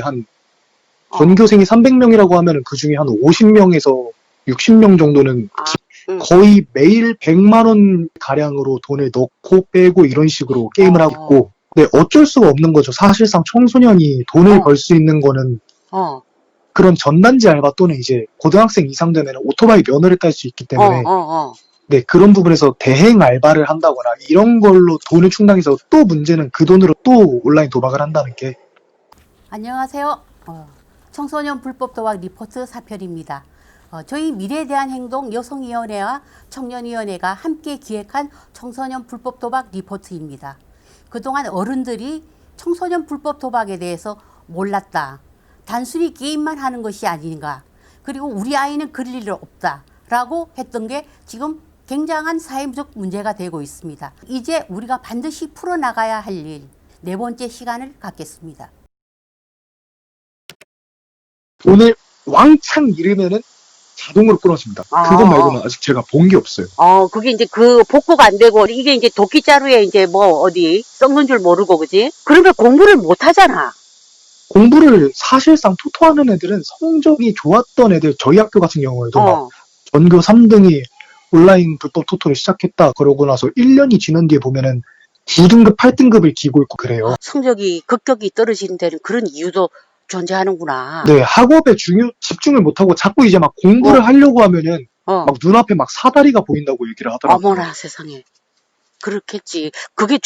한 전교생이 300명이라고 하면은 그 중에 한 50명에서 60명 정도는 거의 매일 100만 원 가량으로 돈을 넣고 빼고 이런 식으로 게임을 하고 있고, 네, 어쩔 수가 없는 거죠. 사실상 청소년이 돈을 벌 수 있는 거는 그런 전단지 알바 또는 이제 고등학생 이상 되면 오토바이 면허를 딸 수 있기 때문에 네, 그런 부분에서 대행 알바를 한다거나 이런 걸로 돈을 충당해서 또 문제는 그 돈으로 또 온라인 도박을 한다는 게. 안녕하세요. 청소년 불법 도박 리포트 사편입니다. 저희 미래에 대한 행동 여성위원회와 청년위원회가 함께 기획한 청소년 불법 도박 리포트입니다. 그동안 어른들이 청소년 불법 도박에 대해서 몰랐다. 단순히 게임만 하는 것이 아닌가. 그리고 우리 아이는 그럴 일 없다. 라고 했던 게 지금 굉장한 사회적 문제가 되고 있습니다. 이제 우리가 반드시 풀어나가야 할 일, 네 번째 시간을 갖겠습니다. 돈을 왕창 잃으면은 자동으로 끊어집니다. 그것 말고는 아직 제가 본 게 없어요. 그게 이제 그 복구가 안 되고, 이게 이제 도끼자루에 이제 뭐 어디 썩는 줄 모르고, 그지? 그러면 공부를 못 하잖아. 공부를 사실상 토토하는 애들은 성적이 좋았던 애들, 저희 학교 같은 경우에도 막 전교 3등이 온라인 불법 토토를 시작했다 그러고 나서 1년이 지난 뒤에 보면은 9등급, 8등급을 기고 있고 그래요. 성적이 급격히 떨어지는 데는 그런 이유도 존재하는구나. 네, 학업에 집중을 못하고 자꾸 이제 막 공부를 하려고 하면은 막 눈앞에 막 사다리가 보인다고 얘기를 하더라고요. 어머나 세상에. 그렇겠지. 그게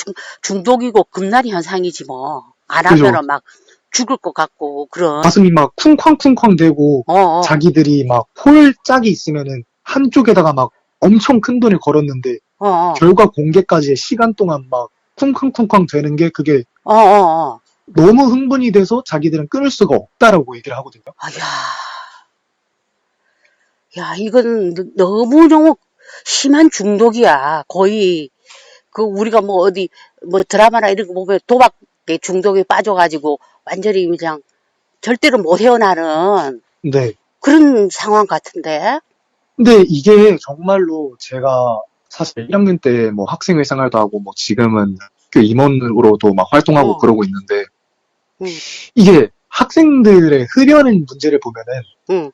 중독이고 금날 현상이지 뭐. 안 하면은 막 죽을 것 같고 그런. 가슴이 막 쿵쾅쿵쾅 대고 자기들이 막 홀짝이 있으면은 한쪽에다가 막 엄청 큰 돈을 걸었는데 결과 공개까지의 시간 동안 막 쿵쾅쿵쾅 되는 게 그게 너무 흥분이 돼서 자기들은 끊을 수가 없다라고 얘기를 하거든요. 야, 이건 너무너무 심한 중독이야. 거의 그 우리가 뭐 어디 뭐 드라마나 이런 거 보면 도박에 중독에 빠져가지고 완전히 그냥 절대로 못 헤어나는 네. 그런 상황 같은데. 근데 이게 정말로 제가 사실 1학년 때 뭐 학생회 생활도 하고 뭐 지금은 학교 임원으로도 막 활동하고 그러고 있는데 이게 학생들의 흡연의 문제를 보면은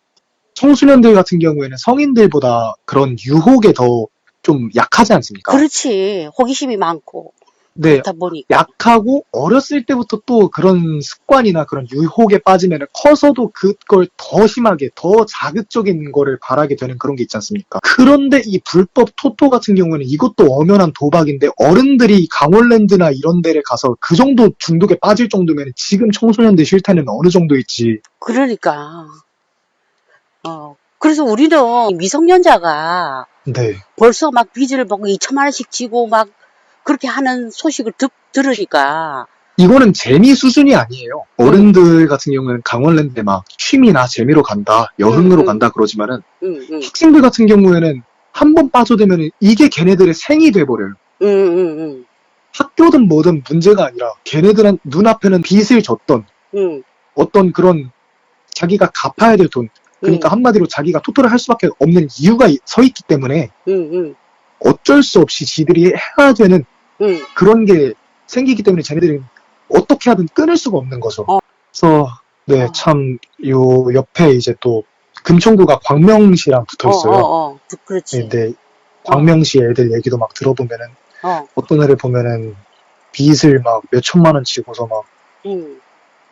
청소년들 같은 경우에는 성인들보다 그런 유혹에 더 좀 약하지 않습니까? 그렇지. 호기심이 많고. 네, 그렇다 보니까. 약하고 어렸을 때부터 또 그런 습관이나 그런 유혹에 빠지면 커서도 그걸 더 심하게 더 자극적인 거를 바라게 되는 그런 게 있지 않습니까? 그런데 이 불법 토토 같은 경우에는 이것도 엄연한 도박인데 어른들이 강원랜드나 이런 데를 가서 그 정도 중독에 빠질 정도면 지금 청소년들 실태는 어느 정도일지. 그러니까. 그래서 우리는 미성년자가 네. 벌써 막 빚을 먹고 2천만 원씩 지고 막 그렇게 하는 소식을 들으니까. 이거는 재미 수준이 아니에요. 어른들 같은 경우는 강원랜드에 막 취미나 재미로 간다, 여흥으로 간다 그러지만은 학생들 같은 경우에는 한 번 빠져들면 이게 걔네들의 생이 돼버려요. 학교든 뭐든 문제가 아니라 걔네들은 눈앞에는 빚을 졌던 어떤 그런 자기가 갚아야 될 돈, 그러니까 한마디로 자기가 토토를 할 수밖에 없는 이유가 서 있기 때문에 어쩔 수 없이 지들이 해야 되는 그런 게 생기기 때문에 쟤네들이 어떻게 하든 끊을 수가 없는 거죠. 그래서 네, 참 요 옆에 이제 또 금천구가 광명시랑 붙어 있어요. 그렇지. 네, 광명시 애들 얘기도 막 들어보면은 어떤 애를 보면은 빚을 막 몇 천만 원 지고서 막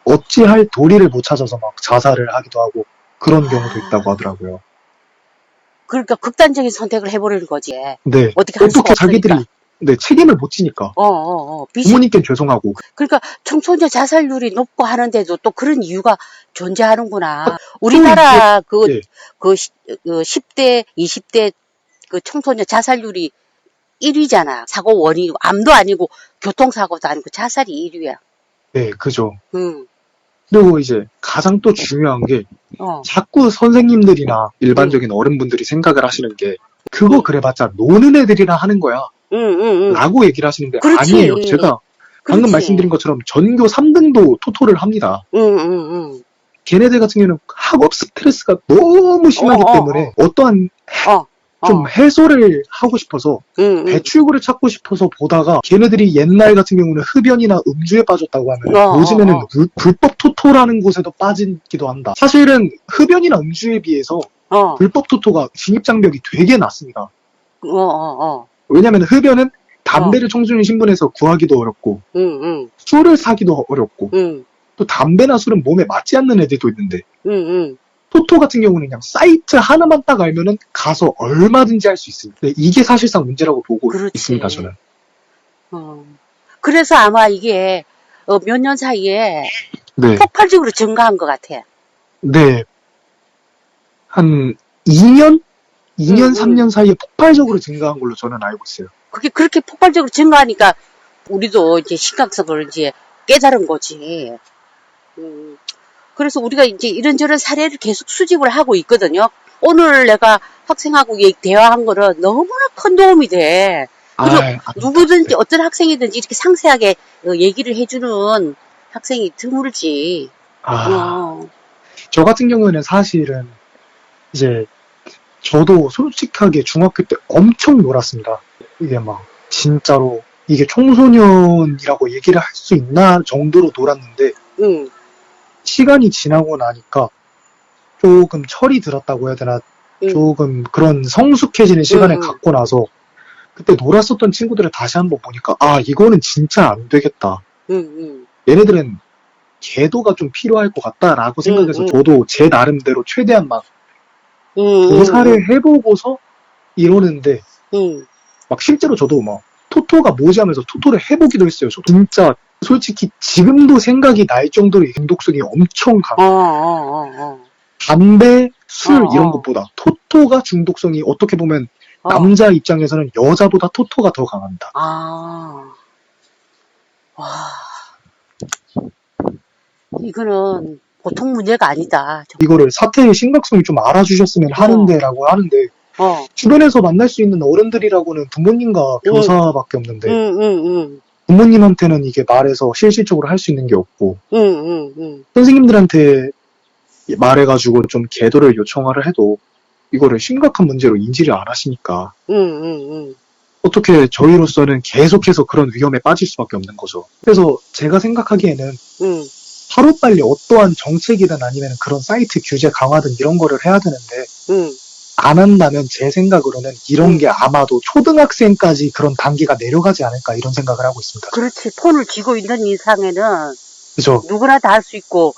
어찌할 도리를 못 찾아서 막 자살을 하기도 하고 그런 경우도 있다고 하더라고요. 그러니까 극단적인 선택을 해버리는 거지. 네. 어떻게 할 수가 자기들이 없으니까. 네, 책임을 못 지니까. 부모님께 죄송하고. 그러니까 청소년 자살률이 높고 하는데도 또 그런 이유가 존재하는구나. 우리나라 그 10대, 20대 그 청소년 자살률이 1위잖아. 사고 원인, 암도 아니고 교통사고도 아니고 자살이 1위야. 네, 그죠. 그리고 이제 가장 또 중요한 게 자꾸 선생님들이나 일반적인 어른분들이 생각을 하시는 게 그거 그래봤자 노는 애들이나 하는 거야 라고 얘기를 하시는데 아니에요. 제가 방금 말씀드린 것처럼 전교 3등도 토토를 합니다. 걔네들 같은 경우는 학업 스트레스가 너무 심하기 때문에 어떠한 좀 해소를 하고 싶어서 배출구를 찾고 싶어서 보다가 걔네들이 옛날 같은 경우는 흡연이나 음주에 빠졌다고 하면 요즘에는 불법 토토라는 곳에도 빠지기도 한다. 사실은 흡연이나 음주에 비해서 불법 토토가 진입장벽이 되게 낮습니다. 왜냐면 흡연은 담배를 청소년 신분에서 구하기도 어렵고 술을 사기도 어렵고 또 담배나 술은 몸에 맞지 않는 애들도 있는데 토토 같은 경우는 그냥 사이트 하나만 딱 알면은 가서 얼마든지 할 수 있습니다. 이게 사실상 문제라고 보고 그렇지. 있습니다, 저는. 그래서 아마 이게 몇 년 사이에 네. 폭발적으로 증가한 것 같아. 네. 한 2년? 3년 사이에 폭발적으로 증가한 걸로 저는 알고 있어요. 그게 그렇게 폭발적으로 증가하니까 우리도 이제 심각성을 이제 깨달은 거지. 그래서 우리가 이제 이런저런 사례를 계속 수집을 하고 있거든요. 오늘 내가 학생하고 대화한 거는 너무나 큰 도움이 돼. 그리고 누구든지 네. 어떤 학생이든지 이렇게 상세하게 얘기를 해주는 학생이 드물지. 저 같은 경우에는 사실은 이제 저도 솔직하게 중학교 때 엄청 놀았습니다. 이게 막 진짜로 이게 청소년이라고 얘기를 할 수 있나 정도로 놀았는데 시간이 지나고 나니까 조금 철이 들었다고 해야 되나 조금 그런 성숙해지는 시간을 갖고 나서 그때 놀았었던 친구들을 다시 한번 보니까 이거는 진짜 안 되겠다. 얘네들은 계도가 좀 필요할 것 같다라고 생각해서 저도 제 나름대로 최대한 막 조사를 해보고서 이러는데 막 실제로 저도 막 토토가 뭐지 하면서 토토를 해보기도 했어요. 저 진짜 솔직히 지금도 생각이 날 정도로 중독성이 엄청 강해요. 담배, 술 이런 것보다 토토가 중독성이 어떻게 보면 남자 입장에서는 여자보다 토토가 더 강합니다. 와. 이거는 보통 문제가 아니다. 이거를 사태의 심각성을 좀 알아주셨으면 하는데라고 하는데 주변에서 만날 수 있는 어른들이라고는 부모님과 교사밖에 없는데 부모님한테는 이게 말해서 실질적으로 할 수 있는 게 없고 선생님들한테 말해가지고 좀 계도를 요청을 해도 이거를 심각한 문제로 인지를 안 하시니까 어떻게 저희로서는 계속해서 그런 위험에 빠질 수밖에 없는 거죠. 그래서 제가 생각하기에는 하루빨리 어떠한 정책이든 아니면 그런 사이트 규제 강화든 이런 거를 해야 되는데 안 한다면 제 생각으로는 이런 게 아마도 초등학생까지 그런 단계가 내려가지 않을까 이런 생각을 하고 있습니다. 그렇지. 폰을 쥐고 있는 이상에는 그죠? 누구나 다 할 수 있고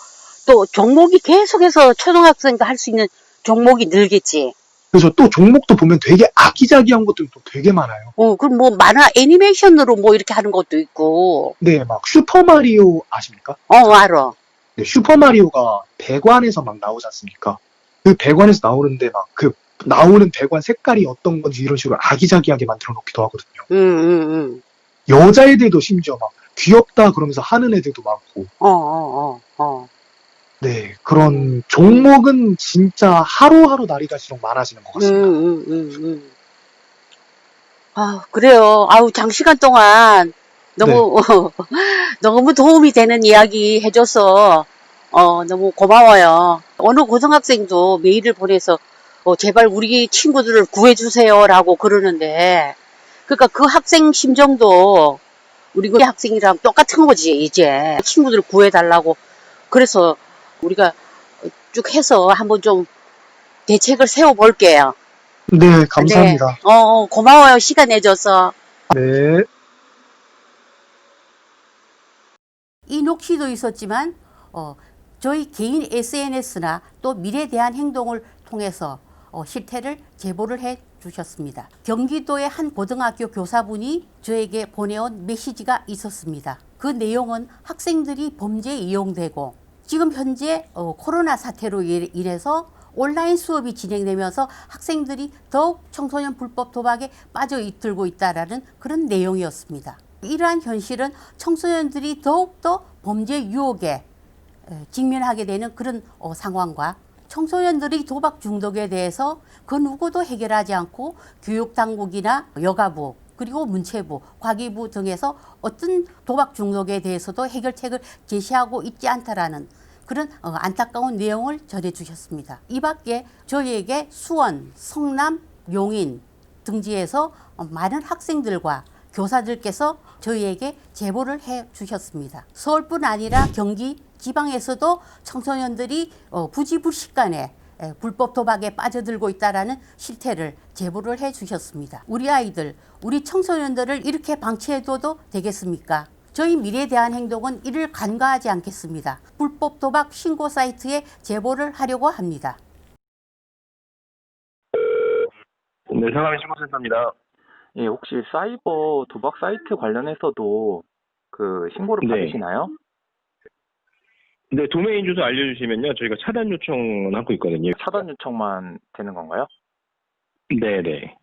또 종목이 계속해서 초등학생도 할 수 있는 종목이 늘겠지. 그래서 또 종목도 보면 되게 아기자기한 것들도 또 되게 많아요. 그럼 뭐 만화 애니메이션으로 뭐 이렇게 하는 것도 있고. 네, 막 슈퍼마리오 아십니까? 알아. 네, 슈퍼마리오가 배관에서 막 나오지 않습니까? 그 배관에서 나오는데 막 그 나오는 배관 색깔이 어떤 건지 이런 식으로 아기자기하게 만들어 놓기도 하거든요. 여자애들도 심지어 막 귀엽다 그러면서 하는 애들도 많고. 네, 그런 종목은 진짜 하루하루 날이 갈수록 많아지는 것 같습니다. 그래요. 장시간 동안 너무, 너무 도움이 되는 이야기 해줘서, 너무 고마워요. 어느 고등학생도 메일을 보내서, 제발 우리 친구들을 구해주세요라고 그러는데, 그러니까 그 학생 심정도 우리 그 학생이랑 똑같은 거지, 이제. 친구들을 구해달라고. 그래서 우리가 쭉 해서 한번 좀 대책을 세워볼게요. 네, 감사합니다. 네. 고마워요. 시간 내줘서. 네. 이 녹취도 있었지만 저희 개인 SNS나 또 미래에 대한 행동을 통해서 실태를 제보를 해 주셨습니다. 경기도의 한 고등학교 교사분이 저에게 보내온 메시지가 있었습니다. 그 내용은 학생들이 범죄에 이용되고 지금 현재 코로나 사태로 인해서 온라인 수업이 진행되면서 학생들이 더욱 청소년 불법 도박에 빠져들고 있다라는 그런 내용이었습니다. 이러한 현실은 청소년들이 더욱더 범죄 유혹에 직면하게 되는 그런 상황과 청소년들의 도박 중독에 대해서 그 누구도 해결하지 않고 교육당국이나 여가부 그리고 문체부, 과기부 등에서 어떤 도박 중독에 대해서도 해결책을 제시하고 있지 않다라는 그런 안타까운 내용을 전해주셨습니다. 이 밖에 저희에게 수원, 성남, 용인 등지에서 많은 학생들과 교사들께서 저희에게 제보를 해 주셨습니다. 서울뿐 아니라 경기 지방에서도 청소년들이 부지불식간에 불법 도박에 빠져들고 있다라는 실태를 제보를 해 주셨습니다. 우리 아이들, 우리 청소년들을 이렇게 방치해둬도 되겠습니까? 저희 미래에 대한 행동은 이를 간과하지 않겠습니다. 불법 도박 신고 사이트에 제보를 하려고 합니다. 네, 상암의 신고센터입니다. 예, 혹시 사이버 도박 사이트 관련해서도 그 신고를 네. 받으시나요? 네, 도메인 주소 알려주시면요. 저희가 차단 요청은 하고 있거든요. 차단 요청만 되는 건가요? 네네.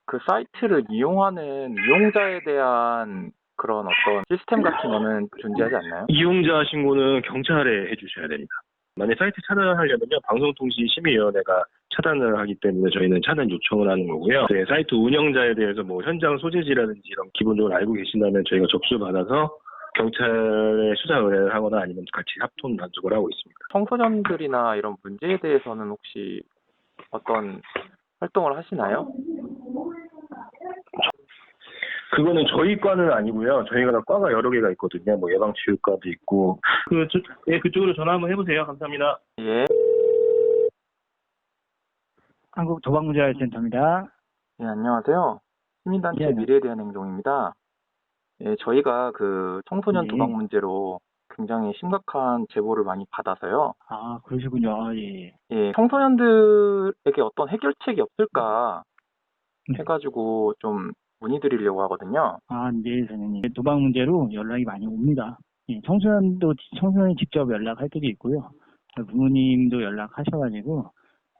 그 사이트를 이용하는 이용자에 대한 그런 어떤 시스템 같은 거는 존재하지 않나요? 이용자 신고는 경찰에 해주셔야 됩니다. 만약 사이트 차단하려면요. 방송통신심의위원회가 차단을 하기 때문에 저희는 차단 요청을 하는 거고요. 네, 사이트 운영자에 대해서 뭐 현장 소재지라든지 이런 기본적으로 알고 계신다면 저희가 접수 받아서 경찰에 수사 의뢰를 하거나 아니면 같이 합동 단속을 하고 있습니다. 청소년들이나 이런 문제에 대해서는 혹시 어떤 활동을 하시나요? 그거는 저희 과는 아니고요. 저희가 과가 여러 개가 있거든요. 뭐 예방치유과도 있고. 그쪽으로 전화 한번 해보세요. 감사합니다. 예. 한국도박문제센터입니다. 예, 안녕하세요. 시민단체 예. 미래에 대한 행동입니다. 예, 저희가 그 청소년 예. 도박 문제로 굉장히 심각한 제보를 많이 받아서요. 아, 그러시군요. 예. 예, 청소년들에게 어떤 해결책이 없을까 네. 해가지고 좀 문의드리려고 하거든요. 아, 네, 선생님. 도박 문제로 연락이 많이 옵니다. 예, 청소년이 직접 연락할 때도 있고요. 부모님도 연락하셔가지고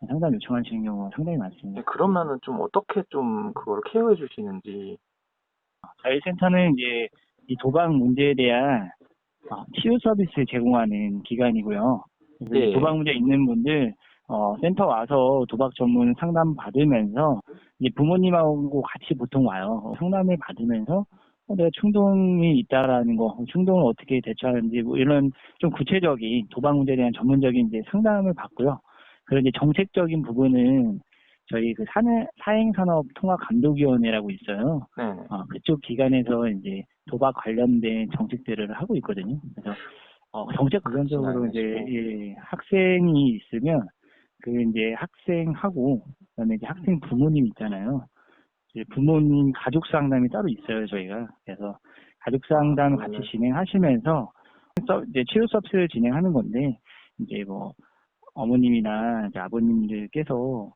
상담 요청하시는 경우가 상당히 많습니다. 예, 그러면은 좀 어떻게 좀 그걸 케어해 주시는지. 저희 센터는 이제 이 도박 문제에 대한 치유 서비스 제공하는 기관이고요. 그래서 예. 도박 문제 있는 분들 센터 와서 도박 전문 상담 받으면서 이제 부모님하고 같이 보통 와요. 상담을 받으면서 내가 충동이 있다라는 거, 충동을 어떻게 대처하는지 뭐 이런 좀 구체적인 도박 문제에 대한 전문적인 이제 상담을 받고요. 그리고 이제 정책적인 부분은 저희 그 사행산업통합감독위원회라고 있어요. 네네. 그쪽 기관에서 이제 도박 관련된 정책들을 하고 있거든요. 그래서 정책 우선적으로 이제 예, 학생이 있으면 그 이제 학생하고 그다음에 이제 학생 부모님 있잖아요. 이제 부모님 가족 상담이 따로 있어요, 저희가. 그래서 가족 상담 같이 진행하시면서 이제 치료 서비스를 진행하는 건데 이제 뭐 어머님이나 이제 아버님들께서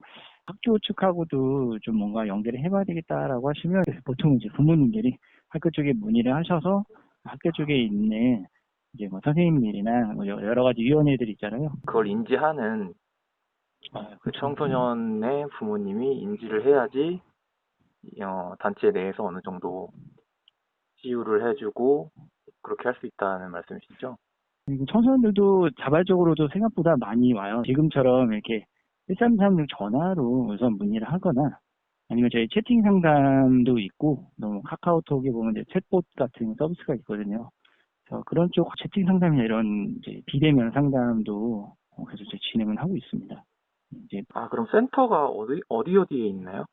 학교 측하고도 좀 뭔가 연계를 해봐야 되겠다라고 하시면 보통 이제 부모님들이 학교 쪽에 문의를 하셔서 학교 쪽에 있는 이제 뭐 선생님들이나 뭐 여러 가지 위원회들 있잖아요. 그걸 인지하는 그 청소년의 부모님이 인지를 해야지 단체 내에서 어느 정도 치유를 해주고 그렇게 할 수 있다는 말씀이시죠? 그리고 청소년들도 자발적으로도 생각보다 많이 와요. 지금처럼 이렇게 1336 전화로 우선 문의를 하거나 아니면 저희 채팅 상담도 있고 너무 카카오톡에 보면 이제 챗봇 같은 서비스가 있거든요. 그래서 그런 쪽 채팅 상담이나 이런 이제 비대면 상담도 계속 진행을 하고 있습니다. 이제 그럼 센터가 어디에 있나요?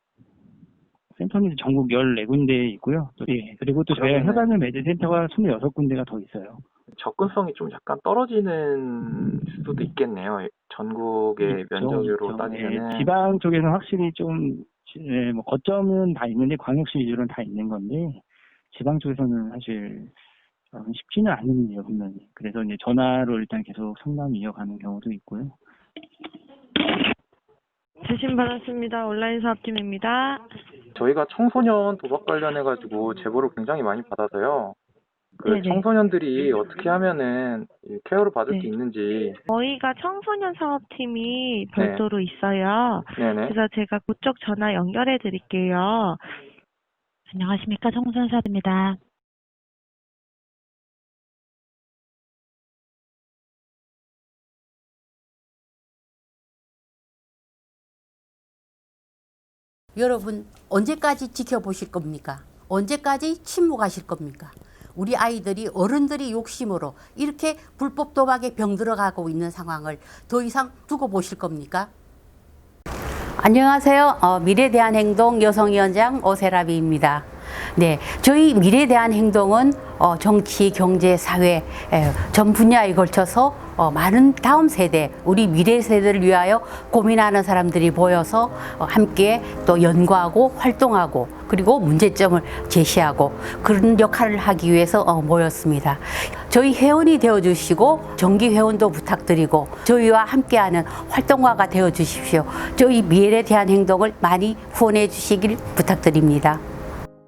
센터는 전국 14군데에 있고요. 그리고 또 저희가 협안을 맺은 센터가 26군데가 더 있어요. 접근성이 좀 약간 떨어지는 수도 있겠네요. 전국의 면적으로 따지면은. 지방 쪽에는 확실히 좀 뭐 거점은 다 있는데 광역시 위주로는 다 있는 건데 지방 쪽에서는 사실 쉽지는 않은데요, 분명히. 그래서 이제 전화로 일단 계속 상담 이어가는 경우도 있고요. 주신 받았습니다. 온라인 사업팀입니다. 저희가 청소년 도박 관련해가지고 제보를 굉장히 많이 받아서요. 네네. 청소년들이 어떻게 하면은 케어를 받을 수 있는지. 저희가 청소년 사업팀이 별도로 있어요. 네네. 그래서 제가 그쪽 전화 연결해 드릴게요. 안녕하십니까. 청소년 사업입니다. 여러분, 언제까지 지켜보실 겁니까? 언제까지 침묵하실 겁니까? 우리 아이들이 어른들이 욕심으로 이렇게 불법 도박에 병들어가고 있는 상황을 더 이상 두고 보실 겁니까? 안녕하세요. 미래대한행동 여성위원장 오세라비입니다. 네, 저희 미래대한행동은 정치, 경제, 사회 전 분야에 걸쳐서 많은 다음 세대, 우리 미래 세대를 위하여 고민하는 사람들이 모여서 함께 또 연구하고 활동하고 그리고 문제점을 제시하고 그런 역할을 하기 위해서 모였습니다. 저희 회원이 되어주시고 정기 회원도 부탁드리고 저희와 함께하는 활동가가 되어주십시오. 저희 미래대한행동을 많이 후원해 주시길 부탁드립니다.